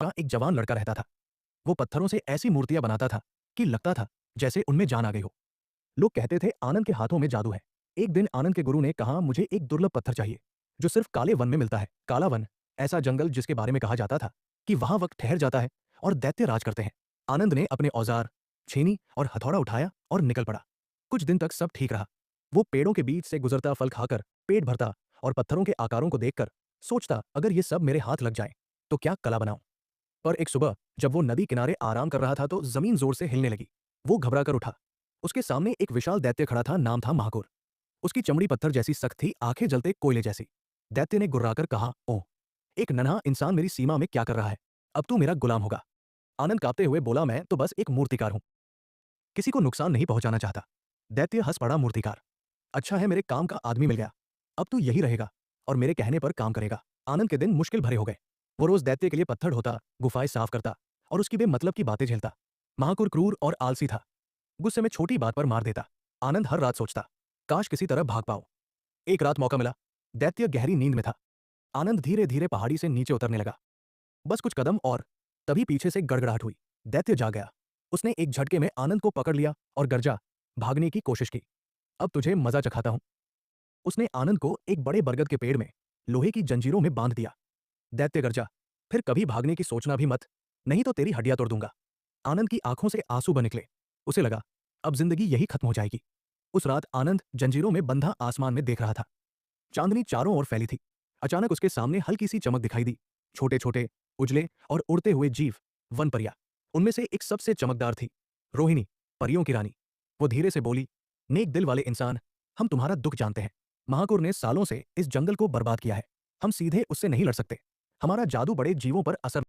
का एक जवान लड़का रहता था। वो पत्थरों से ऐसी मूर्तियां बनाता था कि लगता था जैसे उनमें जान आ गई हो। लोग कहते थे आनंद के हाथों में जादू है। एक दिन आनंद के गुरु ने कहा मुझे एक दुर्लभ पत्थर चाहिए जो सिर्फ काले वन में मिलता है। काला वन, ऐसा जंगल जिसके बारे में कहा जाता था कि वहां वक्त ठहर जाता है और दैत्य राज करते हैं। आनंद ने अपने औजार, छेनी और हथौड़ा उठाया और निकल पड़ा। कुछ दिन तक सब ठीक रहा। वो पेड़ों के बीच से गुजरता, फल खाकर पेट भरता और पत्थरों के आकारों को देखकर सोचता अगर ये सब मेरे हाथ लग जाए तो क्या कला बनाऊं। पर एक सुबह जब वो नदी किनारे आराम कर रहा था तो जमीन जोर से हिलने लगी। वो घबरा कर उठा। उसके सामने एक विशाल दैत्य खड़ा था। नाम था महाकुर। उसकी चमड़ी पत्थर जैसी सख्त थी, आंखें जलते कोयले जैसी। दैत्य ने गुर्राकर कहा, ओह, एक नन्हा इंसान मेरी सीमा में क्या कर रहा है? अब तू मेरा गुलाम होगा। आनंद कांपते हुए बोला, मैं तो बस एक मूर्तिकार हूं, किसी को नुकसान नहीं पहुंचाना चाहता। दैत्य हंस पड़ा, मूर्तिकार? अच्छा है, मेरे काम का आदमी मिल गया। अब तू यही रहेगा और मेरे कहने पर काम करेगा। आनंद के दिन मुश्किल भरे हो गए। वो रोज दैत्य के लिए पत्थर ढोता, गुफाएं साफ करता और उसकी बेमतलब की बातें झेलता। महाकुर क्रूर और आलसी था, गुस्से में छोटी बात पर मार देता। आनंद हर रात सोचता, काश किसी तरह भाग पाओ। एक रात मौका मिला। दैत्य गहरी नींद में था। आनंद धीरे धीरे पहाड़ी से नीचे उतरने लगा। बस कुछ कदम और, तभी पीछे से गड़गड़ाहट हुई। दैत्य जाग गया। उसने एक झटके में आनंद को पकड़ लिया और गरजा, भागने की कोशिश की। अब तुझे मजा चखाता हूं। उसने आनंद को एक बड़े बरगद के पेड़ में लोहे की जंजीरों में बांध दिया। दैत्य गरजा, फिर कभी भागने की सोचना भी मत, नहीं तो तेरी हड्डियां तोड़ दूंगा। आनंद की आंखों से आंसू बह निकले। उसे लगा अब जिंदगी यही खत्म हो जाएगी। उस रात आनंद जंजीरों में बंधा आसमान में देख रहा था। चांदनी चारों ओर फैली थी। अचानक उसके सामने हल्की सी चमक दिखाई दी। छोटे छोटे, उजले और उड़ते हुए जीव, वन परियां। उनमें से एक सबसे चमकदार थी, रोहिणी, परियों की रानी। वो धीरे से बोली, नेक दिल वाले इंसान, हम तुम्हारा दुख जानते हैं। महाकुर ने सालों से इस जंगल को बर्बाद किया है। हम सीधे उससे नहीं लड़ सकते। हमारा जादू बड़े जीवों पर असर